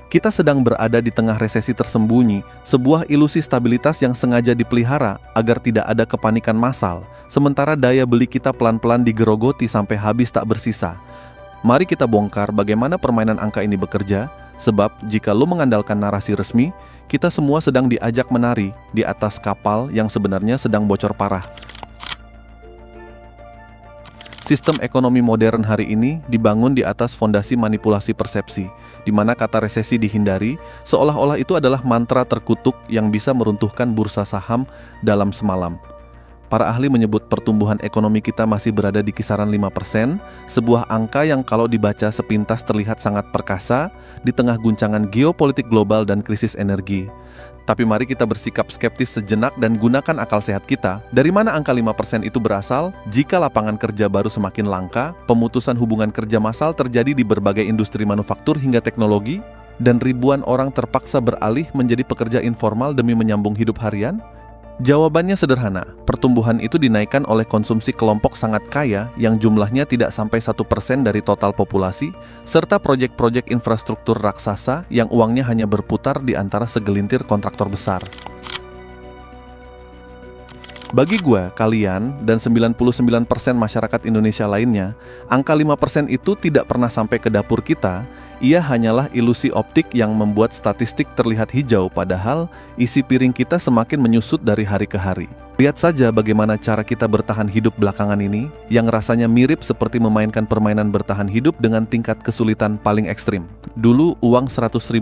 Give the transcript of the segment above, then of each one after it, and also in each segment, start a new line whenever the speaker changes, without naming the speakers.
Kita sedang berada di tengah resesi tersembunyi, sebuah ilusi stabilitas yang sengaja dipelihara agar tidak ada kepanikan massal, sementara daya beli kita pelan-pelan digerogoti sampai habis tak bersisa. Mari kita bongkar bagaimana permainan angka ini bekerja, sebab jika lo mengandalkan narasi resmi, kita semua sedang diajak menari di atas kapal yang sebenarnya sedang bocor parah. Sistem ekonomi modern hari ini dibangun di atas fondasi manipulasi persepsi, di mana kata resesi dihindari, seolah-olah itu adalah mantra terkutuk yang bisa meruntuhkan bursa saham dalam semalam. Para ahli menyebut pertumbuhan ekonomi kita masih berada di kisaran 5%, sebuah angka yang kalau dibaca sepintas terlihat sangat perkasa di tengah guncangan geopolitik global dan krisis energi. Tapi mari kita bersikap skeptis sejenak dan gunakan akal sehat kita. Dari mana angka 5% itu berasal? Jika lapangan kerja baru semakin langka, pemutusan hubungan kerja massal terjadi di berbagai industri manufaktur hingga teknologi, dan ribuan orang terpaksa beralih menjadi pekerja informal demi menyambung hidup harian? Jawabannya sederhana, pertumbuhan itu dinaikkan oleh konsumsi kelompok sangat kaya yang jumlahnya tidak sampai 1% dari total populasi, serta proyek-proyek infrastruktur raksasa yang uangnya hanya berputar di antara segelintir kontraktor besar. Bagi gue, kalian, dan 99% masyarakat Indonesia lainnya, angka 5% itu tidak pernah sampai ke dapur kita. Ia hanyalah ilusi optik yang membuat statistik terlihat hijau, padahal isi piring kita semakin menyusut dari hari ke hari. Lihat saja bagaimana cara kita bertahan hidup belakangan ini, yang rasanya mirip seperti memainkan permainan bertahan hidup dengan tingkat kesulitan paling ekstrim. Dulu uang Rp100.000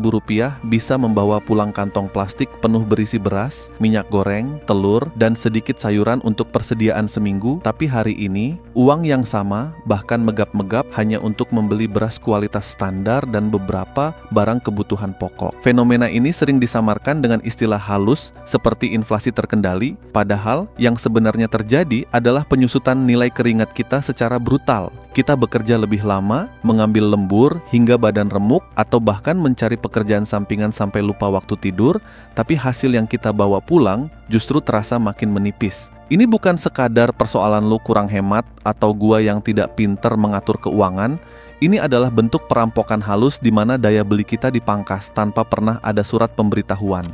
bisa membawa pulang kantong plastik penuh berisi beras, minyak goreng, telur, dan sedikit sayuran untuk persediaan seminggu. Tapi hari ini, uang yang sama bahkan megap-megap hanya untuk membeli beras kualitas standar dan beberapa barang kebutuhan pokok. Fenomena ini sering disamarkan dengan istilah halus seperti inflasi terkendali, padahal yang sebenarnya terjadi adalah penyusutan nilai keringat kita secara brutal. Kita bekerja lebih lama, mengambil lembur hingga badan remuk, atau bahkan mencari pekerjaan sampingan sampai lupa waktu tidur, tapi hasil yang kita bawa pulang justru terasa makin menipis. Ini bukan sekadar persoalan lu kurang hemat atau gua yang tidak pinter mengatur keuangan. Ini adalah bentuk perampokan halus di mana daya beli kita dipangkas tanpa pernah ada surat pemberitahuan.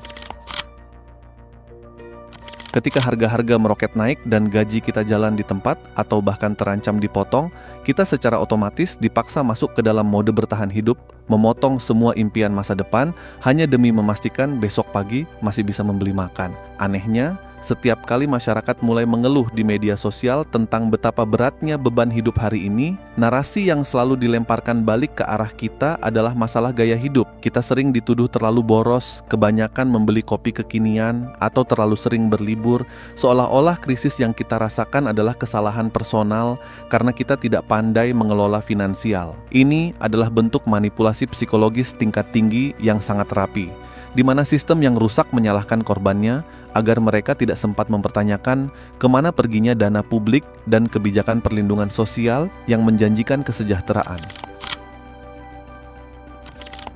Ketika harga-harga meroket naik dan gaji kita jalan di tempat atau bahkan terancam dipotong, kita secara otomatis dipaksa masuk ke dalam mode bertahan hidup, memotong semua impian masa depan hanya demi memastikan besok pagi masih bisa membeli makan. Anehnya, setiap kali masyarakat mulai mengeluh di media sosial tentang betapa beratnya beban hidup hari ini, narasi yang selalu dilemparkan balik ke arah kita adalah masalah gaya hidup. Kita sering dituduh terlalu boros, kebanyakan membeli kopi kekinian, atau terlalu sering berlibur, seolah-olah krisis yang kita rasakan adalah kesalahan personal karena kita tidak pandai mengelola finansial. Ini adalah bentuk manipulasi psikologis tingkat tinggi yang sangat rapi, di mana sistem yang rusak menyalahkan korbannya agar mereka tidak sempat mempertanyakan kemana perginya dana publik dan kebijakan perlindungan sosial yang menjanjikan kesejahteraan.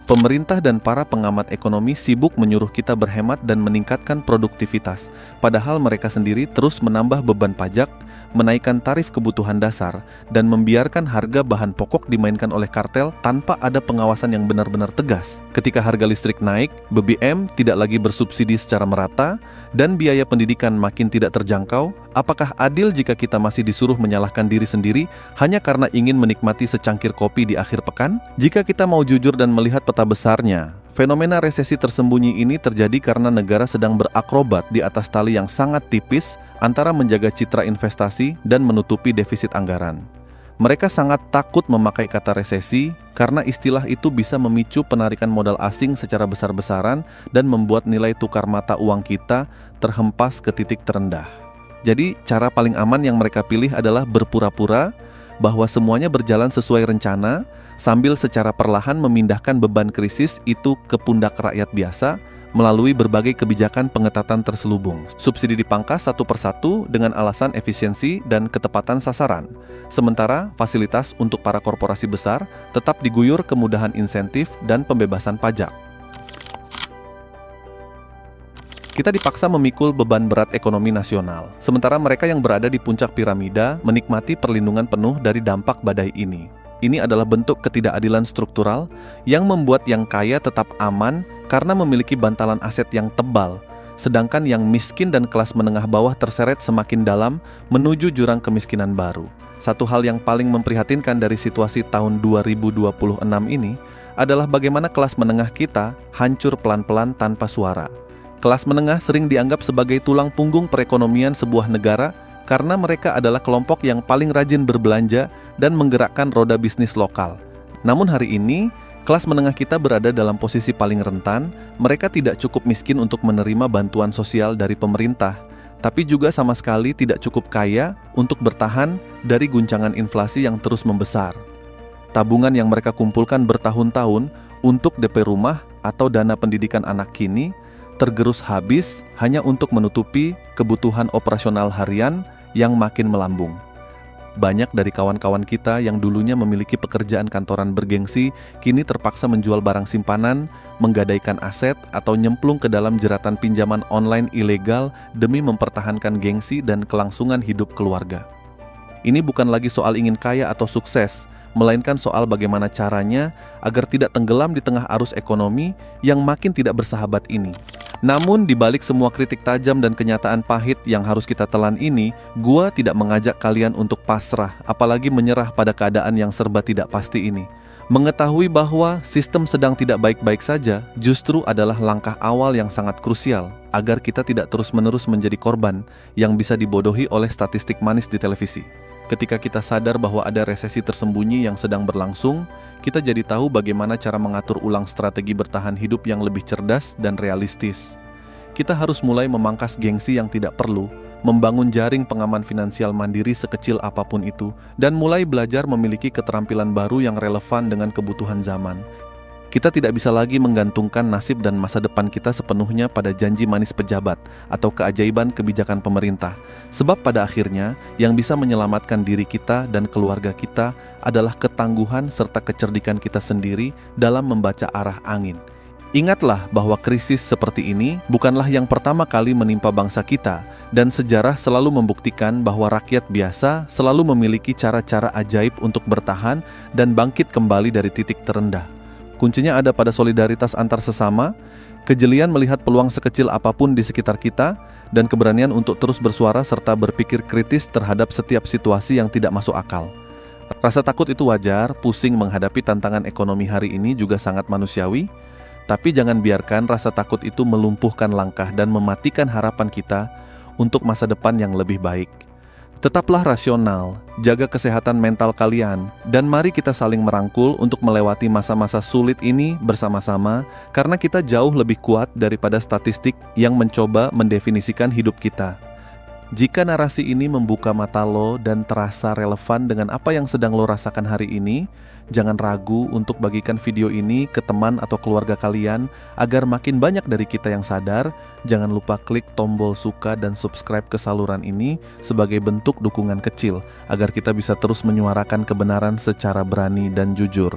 Pemerintah dan para pengamat ekonomi sibuk menyuruh kita berhemat dan meningkatkan produktivitas, padahal mereka sendiri terus menambah beban pajak, menaikkan tarif kebutuhan dasar, dan membiarkan harga bahan pokok dimainkan oleh kartel tanpa ada pengawasan yang benar-benar tegas. Ketika harga listrik naik, BBM tidak lagi bersubsidi secara merata, dan biaya pendidikan makin tidak terjangkau, apakah adil jika kita masih disuruh menyalahkan diri sendiri hanya karena ingin menikmati secangkir kopi di akhir pekan? Jika kita mau jujur dan melihat peta besarnya, fenomena resesi tersembunyi ini terjadi karena negara sedang berakrobat di atas tali yang sangat tipis antara menjaga citra investasi dan menutupi defisit anggaran. Mereka sangat takut memakai kata resesi karena istilah itu bisa memicu penarikan modal asing secara besar-besaran dan membuat nilai tukar mata uang kita terhempas ke titik terendah. Jadi cara paling aman yang mereka pilih adalah berpura-pura bahwa semuanya berjalan sesuai rencana, sambil secara perlahan memindahkan beban krisis itu ke pundak rakyat biasa melalui berbagai kebijakan pengetatan terselubung. Subsidi dipangkas satu persatu dengan alasan efisiensi dan ketepatan sasaran. Sementara fasilitas untuk para korporasi besar tetap diguyur kemudahan insentif dan pembebasan pajak. Kita dipaksa memikul beban berat ekonomi nasional, sementara mereka yang berada di puncak piramida menikmati perlindungan penuh dari dampak badai ini. Ini adalah bentuk ketidakadilan struktural yang membuat yang kaya tetap aman karena memiliki bantalan aset yang tebal, sedangkan yang miskin dan kelas menengah bawah terseret semakin dalam menuju jurang kemiskinan baru. Satu hal yang paling memprihatinkan dari situasi tahun 2026 ini adalah bagaimana kelas menengah kita hancur pelan-pelan tanpa suara. Kelas menengah sering dianggap sebagai tulang punggung perekonomian sebuah negara karena mereka adalah kelompok yang paling rajin berbelanja dan menggerakkan roda bisnis lokal. Namun hari ini, kelas menengah kita berada dalam posisi paling rentan. Mereka tidak cukup miskin untuk menerima bantuan sosial dari pemerintah, tapi juga sama sekali tidak cukup kaya untuk bertahan dari guncangan inflasi yang terus membesar. Tabungan yang mereka kumpulkan bertahun-tahun untuk DP rumah atau dana pendidikan anak kini tergerus habis hanya untuk menutupi kebutuhan operasional harian yang makin melambung. Banyak dari kawan-kawan kita yang dulunya memiliki pekerjaan kantoran bergengsi kini terpaksa menjual barang simpanan, menggadaikan aset, atau nyemplung ke dalam jeratan pinjaman online ilegal demi mempertahankan gengsi dan kelangsungan hidup keluarga. Ini bukan lagi soal ingin kaya atau sukses, melainkan soal bagaimana caranya agar tidak tenggelam di tengah arus ekonomi yang makin tidak bersahabat ini. Namun di balik semua kritik tajam dan kenyataan pahit yang harus kita telan ini, gua tidak mengajak kalian untuk pasrah, apalagi menyerah pada keadaan yang serba tidak pasti ini. Mengetahui bahwa sistem sedang tidak baik-baik saja justru adalah langkah awal yang sangat krusial agar kita tidak terus-menerus menjadi korban yang bisa dibodohi oleh statistik manis di televisi. Ketika kita sadar bahwa ada resesi tersembunyi yang sedang berlangsung, kita jadi tahu bagaimana cara mengatur ulang strategi bertahan hidup yang lebih cerdas dan realistis. Kita harus mulai memangkas gengsi yang tidak perlu, membangun jaring pengaman finansial mandiri sekecil apapun itu, dan mulai belajar memiliki keterampilan baru yang relevan dengan kebutuhan zaman. Kita tidak bisa lagi menggantungkan nasib dan masa depan kita sepenuhnya pada janji manis pejabat atau keajaiban kebijakan pemerintah. Sebab pada akhirnya, yang bisa menyelamatkan diri kita dan keluarga kita adalah ketangguhan serta kecerdikan kita sendiri dalam membaca arah angin. Ingatlah bahwa krisis seperti ini bukanlah yang pertama kali menimpa bangsa kita, dan sejarah selalu membuktikan bahwa rakyat biasa selalu memiliki cara-cara ajaib untuk bertahan dan bangkit kembali dari titik terendah. Kuncinya ada pada solidaritas antar sesama, kejelian melihat peluang sekecil apapun di sekitar kita, dan keberanian untuk terus bersuara serta berpikir kritis terhadap setiap situasi yang tidak masuk akal. Rasa takut itu wajar, pusing menghadapi tantangan ekonomi hari ini juga sangat manusiawi, tapi jangan biarkan rasa takut itu melumpuhkan langkah dan mematikan harapan kita untuk masa depan yang lebih baik. Tetaplah rasional, jaga kesehatan mental kalian, dan mari kita saling merangkul untuk melewati masa-masa sulit ini bersama-sama, karena kita jauh lebih kuat daripada statistik yang mencoba mendefinisikan hidup kita. Jika narasi ini membuka mata lo dan terasa relevan dengan apa yang sedang lo rasakan hari ini, jangan ragu untuk bagikan video ini ke teman atau keluarga kalian agar makin banyak dari kita yang sadar. Jangan lupa klik tombol suka dan subscribe ke saluran ini sebagai bentuk dukungan kecil agar kita bisa terus menyuarakan kebenaran secara berani dan jujur.